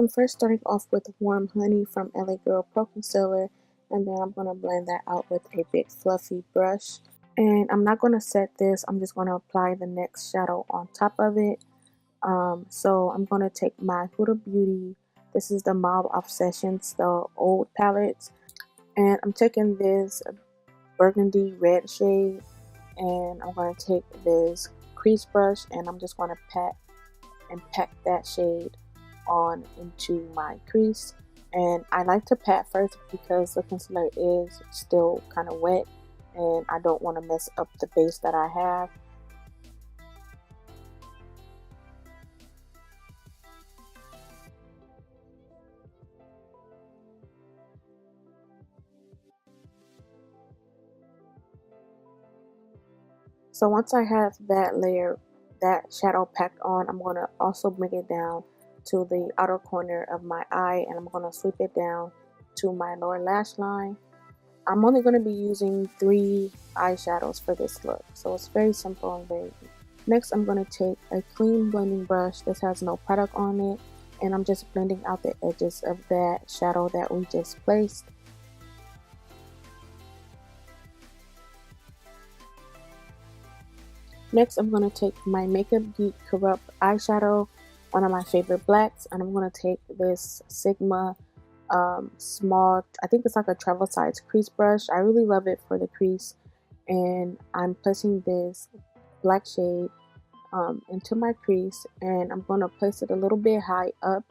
I'm first starting off with Warm Honey from LA Girl Pro Concealer, and then I'm going to blend that out with a big fluffy brush. And I'm not going to set this, I'm just going to apply the next shadow on top of it. So I'm going to take my Huda Beauty, this is the Mauve Obsessions, the old palettes, and I'm taking this burgundy red shade, and I'm going to take this crease brush and I'm just going to pat and pack that shade on into my crease. And I like to pat first because the concealer is still kind of wet and I don't want to mess up the base that I have. So once I have that layer, that shadow packed on, I'm going to also bring it down to the outer corner of my eye, and I'm going to sweep it down to my lower lash line. I'm only going to be using 3 eyeshadows for this look, so it's very simple and very easy. Next, I'm going to take a clean blending brush. This has no product on it, and I'm just blending out the edges of that shadow that we just placed. Next, I'm going to take my Makeup Geek Corrupt eyeshadow, one of my favorite blacks, and I'm going to take this Sigma small, I think it's like a travel size crease brush. I really love it for the crease, and I'm placing this black shade into my crease, and I'm going to place it a little bit high up,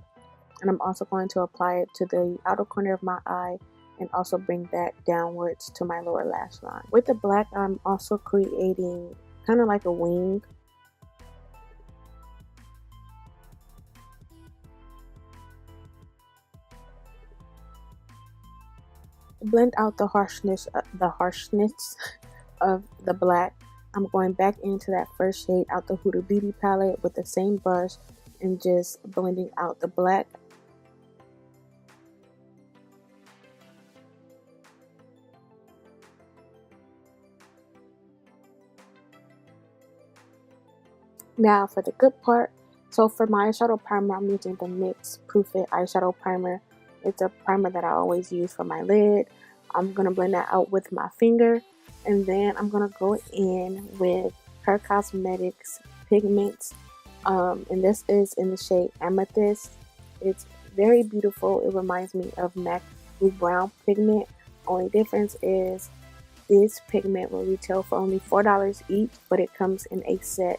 and I'm also going to apply it to the outer corner of my eye and also bring that downwards to my lower lash line. With the black, I'm also creating kind of like a wing. Blend out the harshness of the black. I'm going back into that first shade out the Huda Beauty palette with the same brush and just blending out the black. Now for the good part. So for my eyeshadow primer, I'm using the NYX Proof It eyeshadow primer. It's a primer that I always use for my lid. I'm going to blend that out with my finger, and then I'm going to go in with Her Cosmetics Pigment, and this is in the shade Amethyst. It's very beautiful. It reminds me of MAC Blue Brown pigment. Only difference is this pigment will retail for only $4 each, but it comes in a set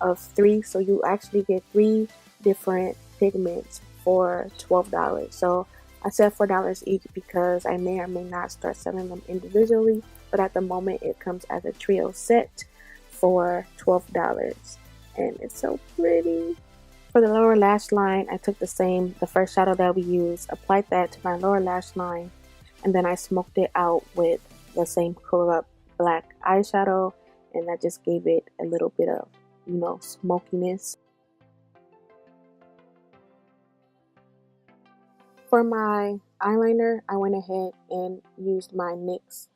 of 3, so you actually get 3 different pigments for $12. So I said $4 each because I may or may not start selling them individually, but at the moment it comes as a trio set for $12, and it's so pretty. For the lower lash line, I took the first shadow that we used, applied that to my lower lash line, and then I smoked it out with the same Corrupt black eyeshadow, and that just gave it a little bit of, you know, smokiness. For my eyeliner, I went ahead and used my NYX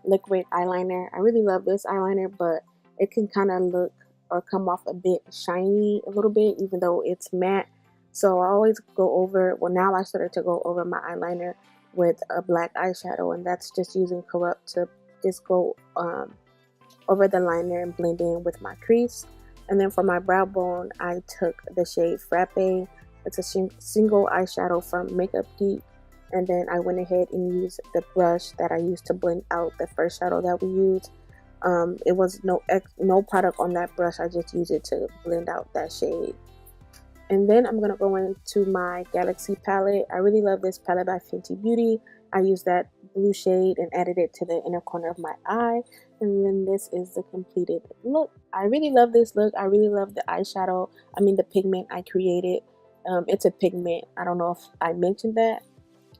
liquid eyeliner. I really love this eyeliner, but it can kind of look or come off a bit shiny a little bit, even though it's matte. So I always go over, well, now I started to go over my eyeliner with a black eyeshadow, and that's just using Corrupt to just go over the liner and blend in with my crease. And then for my brow bone, I took the shade Frappe. It's a single eyeshadow from Makeup Geek, and then I went ahead and used the brush that I used to blend out the first shadow that we used. It was no product on that brush. I just used it to blend out that shade. And then I'm going to go into my Galaxy palette. I really love this palette by Fenty Beauty. I used that blue shade and added it to the inner corner of my eye. And then this is the completed look. I really love this look. I really love the eyeshadow. I mean the pigment I created. It's a pigment. I don't know if I mentioned that.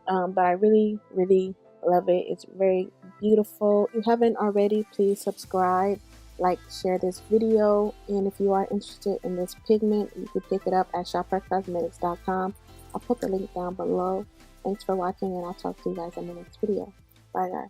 But I really, really love it. It's very beautiful. If you haven't already, please subscribe, like, share this video, and if you are interested in this pigment, you can pick it up at shophercosmetics.com. I'll put the link down below. Thanks for watching, and I'll talk to you guys in the next video. Bye guys.